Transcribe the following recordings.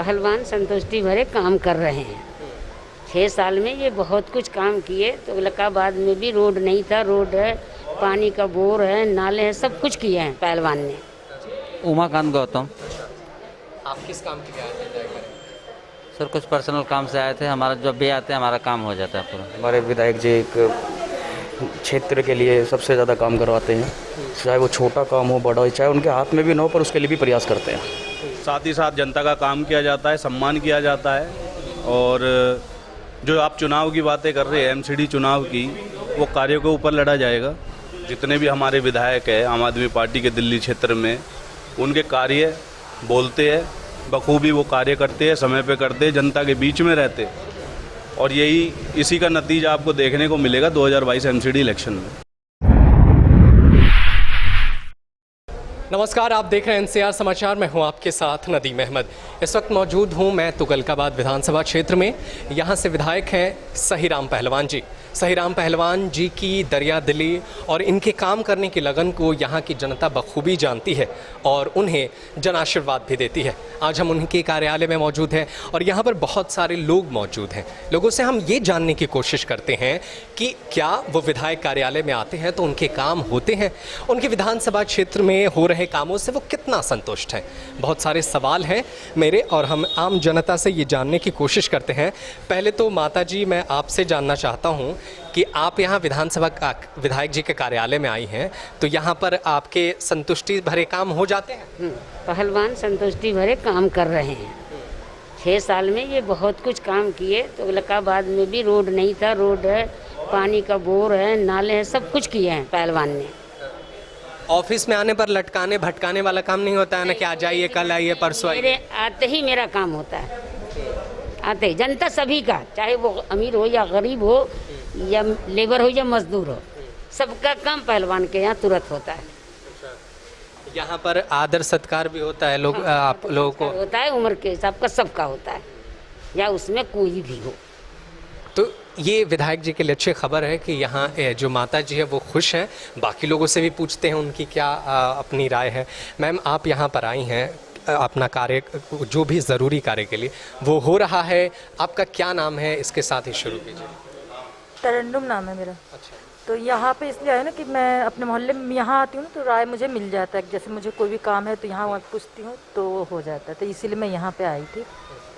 पहलवान संतुष्टि भरे काम कर रहे हैं। 6 साल में ये बहुत कुछ काम किए। तो तुगलकाबाद में भी रोड नहीं था, रोड है, पानी का बोर है, नाले हैं, सब कुछ किए हैं पहलवान ने। उमाकांत गौतम। आप किस काम के लिए आए थे? सर कुछ पर्सनल काम से आए थे, हमारा जब भी आते हैं हमारा काम हो जाता है पूरा। हमारे विधायक जी एक क्षेत्र के लिए सबसे ज़्यादा काम करवाते हैं, चाहे वो छोटा काम हो बड़ा हो, चाहे उनके हाथ में भी ना हो पर उसके लिए भी प्रयास करते हैं। साथ ही साथ जनता का काम किया जाता है, सम्मान किया जाता है। और जो आप चुनाव की बातें कर रहे हैं, एमसीडी चुनाव की, वो कार्यों के ऊपर लड़ा जाएगा। जितने भी हमारे विधायक हैं आम आदमी पार्टी के दिल्ली क्षेत्र में, उनके कार्य बोलते हैं बखूबी, वो कार्य करते हैं, समय पे करते हैं, जनता के बीच में रहते हैं। और यही इसी का नतीजा आपको देखने को मिलेगा 2022 एमसीडी इलेक्शन में। नमस्कार, आप देख रहे हैं एनसीआर समाचार। मैं हूं आपके साथ नदीम अहमद। इस वक्त मौजूद हूं मैं तुगलकाबाद विधानसभा क्षेत्र में। यहां से विधायक हैं सहीराम पहलवान जी। सहीराम पहलवान जी की दरिया दिली और इनके काम करने की लगन को यहां की जनता बखूबी जानती है और उन्हें जन आशीर्वाद भी देती है। आज हम उनके कार्यालय में मौजूद हैं और यहाँ पर बहुत सारे लोग मौजूद हैं। लोगों से हम ये जानने की कोशिश करते हैं कि क्या वो विधायक कार्यालय में आते हैं तो उनके काम होते हैं, उनके विधानसभा क्षेत्र में हो रहे कामों से वो कितना संतुष्ट हैं। बहुत सारे सवाल हैं मेरे और हम आम जनता से ये जानने की कोशिश करते हैं। पहले तो माता जी, मैं आपसे जानना चाहता हूँ कि आप यहाँ विधानसभा का विधायक जी के कार्यालय में आई हैं, तो यहाँ पर आपके संतुष्टि भरे काम हो जाते हैं? पहलवान संतुष्टि भरे काम कर रहे हैं। 6 साल में ये बहुत कुछ काम किए। तो तुगलकाबाद में भी रोड नहीं था, रोड है, पानी का बोर है, नाले हैं, सब कुछ किए हैं पहलवान ने। ऑफिस में आने पर लटकाने भटकाने वाला काम नहीं होता है ना कि आ जाइए, कल आइए, परसों आइए? मेरे आते ही मेरा काम होता है। आते ही जनता सभी का, चाहे वो अमीर हो या गरीब हो या लेबर हो या मजदूर हो, सबका काम पहलवान के यहाँ तुरंत होता है। यहाँ पर आदर सत्कार भी होता है, लोग आप लोगों को होता है, उम्र के हिसाब का सबका होता है, या उसमें कोई भी हो। तो ये विधायक जी के लिए अच्छी खबर है कि यहाँ जो माता जी है वो खुश हैं। बाकी लोगों से भी पूछते हैं उनकी क्या अपनी राय है। मैम, आप यहाँ पर आई हैं अपना कार्य, जो भी ज़रूरी कार्य के लिए वो हो रहा है। आपका क्या नाम है, इसके साथ ही शुरू कीजिए। तरन्नुम नाम है मेरा। अच्छा। तो यहाँ पे इसलिए है ना कि मैं अपने मोहल्ले में यहाँ आती हूँ ना, तो राय मुझे मिल जाता है। जैसे मुझे कोई भी काम है तो यहाँ वहाँ पूछती हूँ तो वो हो जाता है। तो इसीलिए मैं यहाँ पे आई थी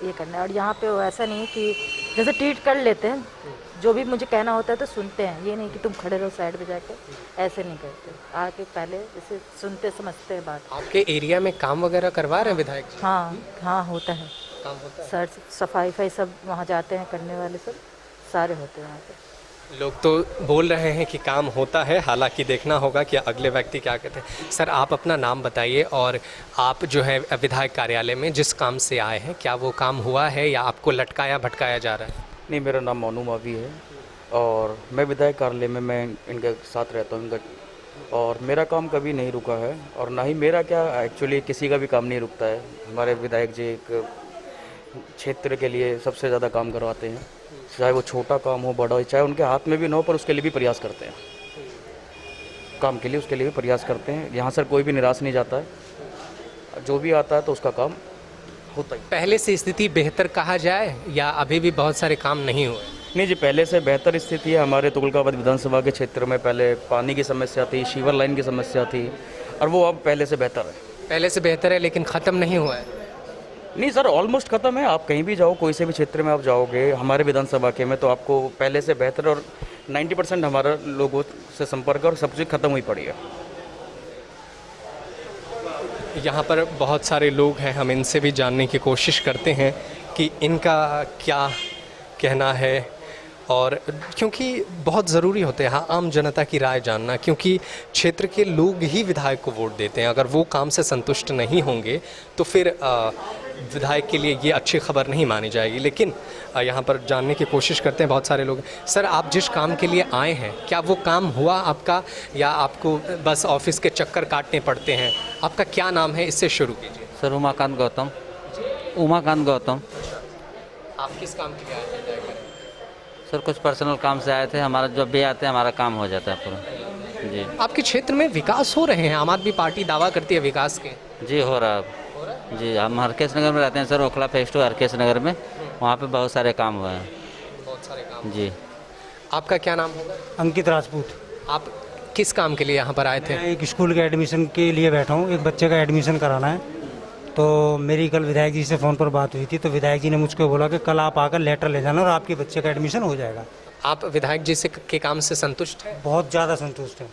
ये करना। और यहाँ पे ऐसा नहीं है कि जैसे ट्रीट कर लेते हैं, जो भी मुझे कहना होता है तो सुनते हैं। ये नहीं कि तुम खड़े रहो साइड पे जाके, ऐसे नहीं करते। आके पहले जैसे सुनते समझते हैं बात। आपके एरिया में काम वगैरह करवा रहे हैं विधायक जी? हाँ हाँ, होता है काम होता है। सर सफाई वफाई सब वहाँ जाते हैं करने वाले, सब सारे होते हैं वहाँ पे। लोग तो बोल रहे हैं कि काम होता है, हालांकि देखना होगा कि अगले व्यक्ति क्या कहते हैं। सर, आप अपना नाम बताइए और आप जो है विधायक कार्यालय में जिस काम से आए हैं, क्या वो काम हुआ है या आपको लटकाया भटकाया जा रहा है? नहीं, मेरा नाम मोनू मावी है और मैं विधायक कार्यालय में मैं इनके साथ रहता हूँ और मेरा काम कभी नहीं रुका है। और ना ही मेरा क्या, एक्चुअली किसी का भी काम नहीं रुकता है। हमारे विधायक जी एक क्षेत्र के लिए सबसे ज़्यादा काम करवाते हैं, चाहे वो छोटा काम हो बड़ा हो, चाहे उनके हाथ में भी ना हो पर उसके लिए भी प्रयास करते हैं। काम के लिए उसके लिए भी प्रयास करते हैं। यहाँ सर कोई भी निराश नहीं जाता है, जो भी आता है तो उसका काम होता ही। पहले से स्थिति बेहतर कहा जाए या अभी भी बहुत सारे काम नहीं हुए? नहीं जी, पहले से बेहतर स्थिति है। हमारे तुगलकाबाद विधानसभा के क्षेत्र में पहले पानी की समस्या थी, सीवर लाइन की समस्या थी, और वो अब पहले से बेहतर है। पहले से बेहतर है लेकिन ख़त्म नहीं हुआ है? नहीं सर, ऑलमोस्ट ख़त्म है। आप कहीं भी जाओ, कोई से भी क्षेत्र में आप जाओगे हमारे विधानसभा के में, तो आपको पहले से बेहतर और 90% हमारा लोगों से संपर्क और सब चीज़ ख़त्म हुई पड़ी है। यहाँ पर बहुत सारे लोग हैं, हम इनसे भी जानने की कोशिश करते हैं कि इनका क्या कहना है। और क्योंकि बहुत ज़रूरी होते हैं हाँ आम जनता की राय जानना, क्योंकि क्षेत्र के लोग ही विधायक को वोट देते हैं। अगर वो काम से संतुष्ट नहीं होंगे तो फिर विधायक के लिए ये अच्छी खबर नहीं मानी जाएगी। लेकिन यहाँ पर जानने की कोशिश करते हैं बहुत सारे लोग। सर, आप जिस काम के लिए आए हैं, क्या वो काम हुआ आपका या आपको बस ऑफिस के चक्कर काटने पड़ते हैं? आपका क्या नाम है, इससे शुरू कीजिए। सर उमाकांत गौतम। उमाकांत गौतम। आप किस काम के लिए आए हैं? सर कुछ पर्सनल काम से आए थे, हमारा जब भी आते हैं हमारा काम हो जाता है पूरा। जी। आपके क्षेत्र में विकास हो रहे हैं? आम आदमी पार्टी दावा करती है विकास के। जी हो रहा है। हो रहा है? जी, हम हरकेश नगर में रहते हैं सर, ओखला फेज 2 हरकेश नगर में, वहाँ पे बहुत सारे काम हुए हैं। बहुत सारे काम। जी, आपका क्या नाम होगा? अंकित राजपूत। आप किस काम के लिए यहाँ पर आए थे? मैं एक स्कूल के एडमिशन के लिए बैठा हूँ, एक बच्चे का एडमिशन कराना है। तो मेरी कल विधायक जी से फ़ोन पर बात हुई थी, तो विधायक जी ने मुझको बोला कि कल आप आकर लेटर ले जाना और आपके बच्चे का एडमिशन हो जाएगा। आप विधायक जी से के काम से संतुष्ट हैं? बहुत ज़्यादा संतुष्ट है।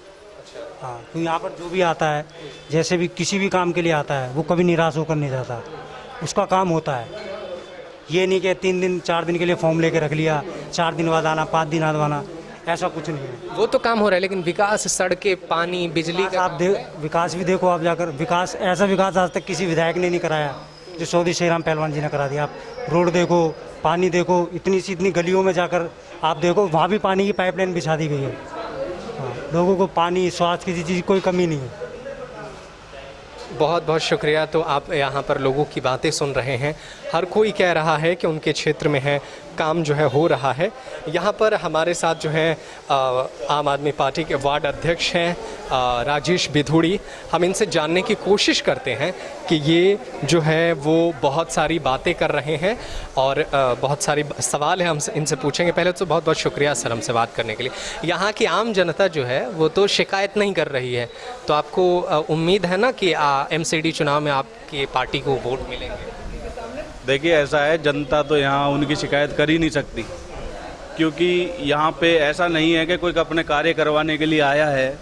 हाँ, तो यहाँ पर जो भी आता है, जैसे भी किसी भी काम के लिए आता है, वो कभी निराश होकर नहीं जाता, उसका काम होता है। ये नहीं कि 3 दिन 4 दिन के लिए फॉर्म लेके रख लिया, 4 दिन बाद आना, 5 दिन बाद आना, ऐसा कुछ नहीं है। वो तो काम हो रहा है, लेकिन विकास, सड़कें, पानी, बिजली का आप विकास भी देखो, आप जाकर विकास, ऐसा विकास आज तक किसी विधायक ने नहीं कराया जो चौधरी सहीराम पहलवान जी ने करा दिया। आप रोड देखो, पानी देखो, इतनी गलियों में जाकर आप देखो, वहाँ भी पानी की पाइपलाइन बिछा दी गई है। हाँ, लोगों को पानी, स्वास्थ्य, किसी चीज़ की कोई कमी नहीं है। बहुत बहुत शुक्रिया। तो आप यहाँ पर लोगों की बातें सुन रहे हैं, हर कोई कह रहा है कि उनके क्षेत्र में है काम जो है हो रहा है। यहाँ पर हमारे साथ जो है आम आदमी पार्टी के वार्ड अध्यक्ष हैं राजेश बिधूड़ी। हम इनसे जानने की कोशिश करते हैं कि ये जो है वो बहुत सारी बातें कर रहे हैं और बहुत सारी सवाल है हम इनसे पूछेंगे। पहले तो बहुत बहुत शुक्रिया सर हमसे बात करने के लिए। यहाँ की आम जनता जो है वो तो शिकायत नहीं कर रही है, तो आपको उम्मीद है ना कि MCD चुनाव में आपकी पार्टी को वोट मिलेंगे? देखिए, ऐसा है, जनता तो यहाँ उनकी शिकायत कर ही नहीं सकती, क्योंकि यहाँ पे ऐसा नहीं है कि कोई अपने कार्य करवाने के लिए आया है,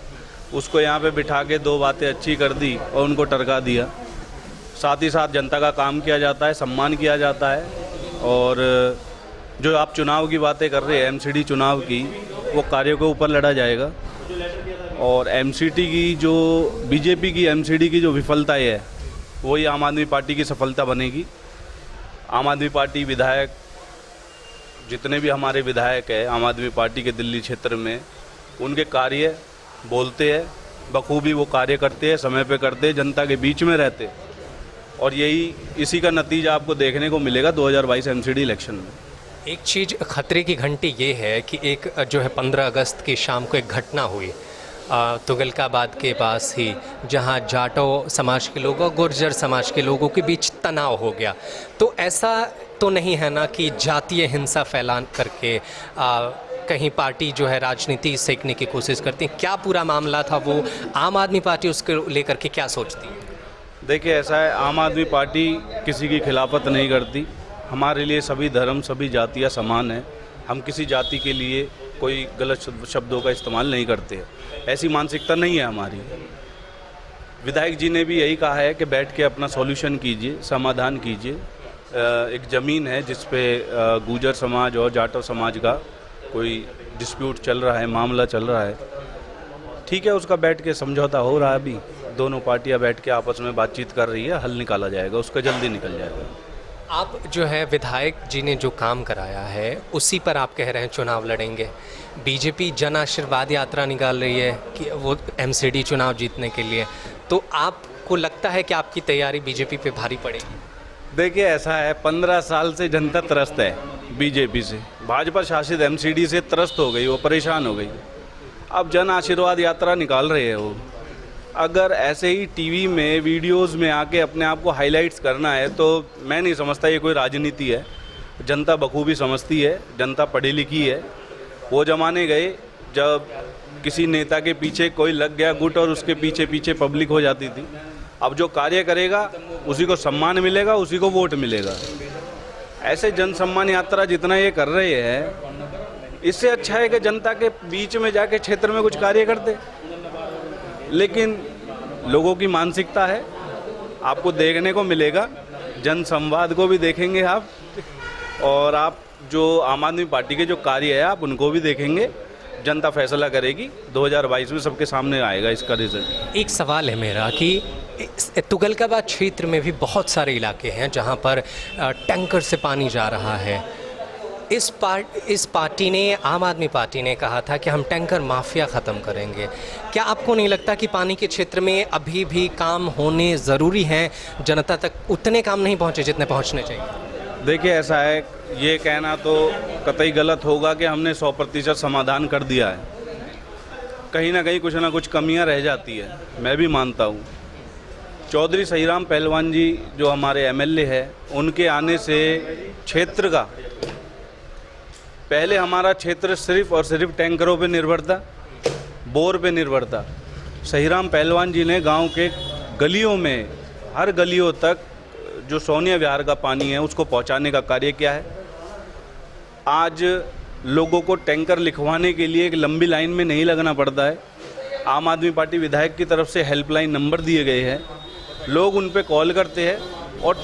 उसको यहाँ पे बिठा के 2 बातें अच्छी कर दी और उनको टरका दिया। साथ ही साथ जनता का काम किया जाता है, सम्मान किया जाता है। और जो आप चुनाव की बातें कर रहे हैं, MCD चुनाव की, वो कार्यों के ऊपर लड़ा जाएगा। और MCD की जो BJP की MCD की जो विफलता है, वही आम आदमी पार्टी की सफलता बनेगी। आम आदमी पार्टी विधायक, जितने भी हमारे विधायक हैं आम आदमी पार्टी के दिल्ली क्षेत्र में, उनके कार्य बोलते हैं, बखूबी वो कार्य करते हैं, समय पे करते हैं, जनता के बीच में रहते हैं। और इसी का नतीजा आपको देखने को मिलेगा 2022 MCD इलेक्शन में। एक चीज़ खतरे की घंटी ये है कि एक जो है 15 अगस्त की शाम को एक घटना हुई तुगलकाबाद के पास ही, जहां जाटो समाज के लोगों और गुर्जर समाज के लोगों के बीच तनाव हो गया। तो ऐसा तो नहीं है ना कि जातीय हिंसा फैला करके कहीं पार्टी जो है राजनीति सेकने की कोशिश करती है? क्या पूरा मामला था वो? आम आदमी पार्टी उसके लेकर के क्या सोचती है? देखिए, ऐसा है, आम आदमी पार्टी किसी की खिलाफत नहीं करती। हमारे लिए सभी धर्म, सभी जातियाँ समान हैं। हम किसी जाति के लिए कोई गलत शब्दों का इस्तेमाल नहीं करते। ऐसी मानसिकता नहीं है हमारी। विधायक जी ने भी यही कहा है कि बैठ के अपना सॉल्यूशन कीजिए, समाधान कीजिए। एक ज़मीन है जिस पे गुर्जर समाज और जाटो समाज का कोई डिस्प्यूट चल रहा है, मामला चल रहा है। ठीक है, उसका बैठ के समझौता हो रहा है। अभी दोनों पार्टियां बैठ के आपस में बातचीत कर रही है, हल निकाला जाएगा, उसका जल्दी निकल जाएगा। आप जो है विधायक जी ने जो काम कराया है उसी पर आप कह रहे हैं चुनाव लड़ेंगे। BJP जन आशीर्वाद यात्रा निकाल रही है कि वो MCD चुनाव जीतने के लिए, तो आपको लगता है कि आपकी तैयारी BJP पे भारी पड़ेगी? देखिए, ऐसा है, 15 साल से जनता त्रस्त है BJP से। भाजपा शासित MCD से त्रस्त हो गई, वो परेशान हो गई। अब जन आशीर्वाद यात्रा निकाल रहे हैं वो। अगर ऐसे ही टीवी में, वीडियोस में आके अपने आप को हाइलाइट्स करना है, तो मैं नहीं समझता ये कोई राजनीति है। जनता बखूबी समझती है, जनता पढ़ी लिखी है। वो ज़माने गए जब किसी नेता के पीछे कोई लग गया गुट और उसके पीछे पीछे पब्लिक हो जाती थी। अब जो कार्य करेगा उसी को सम्मान मिलेगा, उसी को वोट मिलेगा। ऐसे जन सम्मान यात्रा जितना ये कर रहे हैं, इससे अच्छा है कि जनता के बीच में जाके क्षेत्र में कुछ कार्य करते। लेकिन लोगों की मानसिकता है, आपको देखने को मिलेगा। जन संवाद को भी देखेंगे आप, और आप जो आम आदमी पार्टी के जो कार्य है आप उनको भी देखेंगे। जनता फैसला करेगी, 2022 में सबके सामने आएगा इसका रिजल्ट। एक सवाल है मेरा कि तुगलकाबाद क्षेत्र में भी बहुत सारे इलाके हैं जहां पर टैंकर से पानी जा रहा है। इस पार्टी ने, आम आदमी पार्टी ने कहा था कि हम टैंकर माफिया ख़त्म करेंगे। क्या आपको नहीं लगता कि पानी के क्षेत्र में अभी भी काम होने ज़रूरी हैं? जनता तक उतने काम नहीं पहुँचे जितने पहुँचने चाहिए। देखिए, ऐसा है, ये कहना तो कतई गलत होगा कि हमने 100% समाधान कर दिया है। कहीं ना कहीं कुछ ना कुछ कमियां रह जाती है, मैं भी मानता हूँ। चौधरी सहीराम पहलवान जी जो हमारे एमएलए है, उनके आने से क्षेत्र का, पहले हमारा क्षेत्र सिर्फ और सिर्फ टैंकरों पे निर्भर था, बोर पे निर्भर था। सहीराम पहलवान जी ने गांव के गलियों में, हर गलियों तक जो सोनिया विहार का पानी है उसको पहुंचाने का कार्य किया है। आज लोगों को टैंकर लिखवाने के लिए एक लंबी लाइन में नहीं लगना पड़ता है। आम आदमी पार्टी विधायक की तरफ से हेल्पलाइन नंबर दिए गए हैं, लोग उन पे कॉल करते हैं और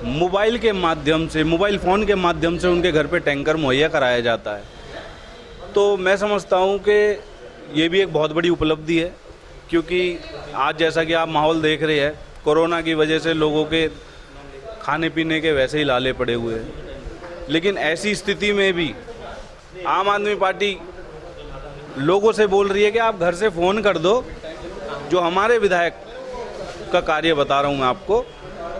मोबाइल के माध्यम से, मोबाइल फ़ोन के माध्यम से उनके घर पे टैंकर मुहैया कराया जाता है। तो मैं समझता हूँ कि ये भी एक बहुत बड़ी उपलब्धि है, क्योंकि आज जैसा कि आप माहौल देख रहे हैं, कोरोना की वजह से लोगों के खाने पीने के वैसे ही लाले पड़े हुए हैं, लेकिन ऐसी स्थिति में भी आम आदमी पार्टी लोगों से बोल रही है कि आप घर से फ़ोन कर दो। जो हमारे विधायक का कार्य बता रहा हूँ मैं आपको,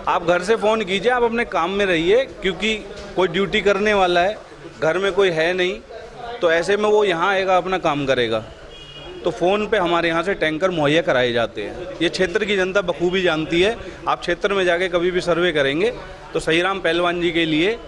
आप घर से फ़ोन कीजिए, आप अपने काम में रहिए, क्योंकि कोई ड्यूटी करने वाला है, घर में कोई है नहीं, तो ऐसे में वो यहाँ आएगा, अपना काम करेगा। तो फ़ोन पे हमारे यहाँ से टैंकर मुहैया कराए जाते हैं। ये क्षेत्र की जनता बखूबी जानती है। आप क्षेत्र में जाके कभी भी सर्वे करेंगे तो सहीराम पहलवान जी के लिए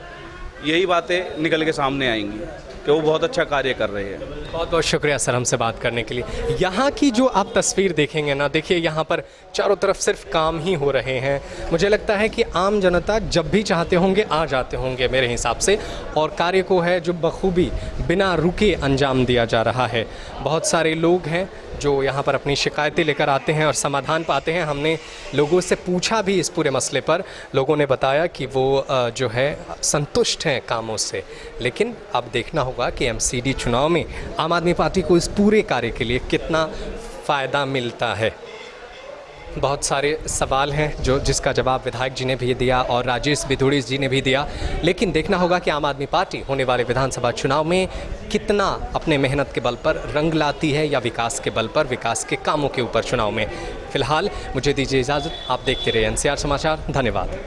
यही बातें निकल के सामने आएंगी कि वो बहुत अच्छा कार्य कर रहे हैं। बहुत बहुत शुक्रिया सर हमसे बात करने के लिए। यहाँ की जो आप तस्वीर देखेंगे ना, देखिए यहाँ पर चारों तरफ सिर्फ काम ही हो रहे हैं। मुझे लगता है कि आम जनता जब भी चाहते होंगे आ जाते होंगे मेरे हिसाब से, और कार्य को है जो बखूबी बिना रुके अंजाम दिया जा रहा है। बहुत सारे लोग हैं जो यहाँ पर अपनी शिकायतें लेकर आते हैं और समाधान पाते हैं। हमने लोगों से पूछा भी इस पूरे मसले पर, लोगों ने बताया कि वो जो है संतुष्ट हैं कामों से। लेकिन अब देखना होगा कि एमसीडी चुनाव में आम आदमी पार्टी को इस पूरे कार्य के लिए कितना फ़ायदा मिलता है। बहुत सारे सवाल हैं जिसका जवाब विधायक जी ने भी दिया और राजेश बिधूड़ी जी ने भी दिया, लेकिन देखना होगा कि आम आदमी पार्टी होने वाले विधानसभा चुनाव में कितना अपने मेहनत के बल पर रंग लाती है या विकास के बल पर, विकास के कामों के ऊपर चुनाव में। फिलहाल मुझे दीजिए इजाज़त, आप देखते रहिए एनसीआर समाचार। धन्यवाद।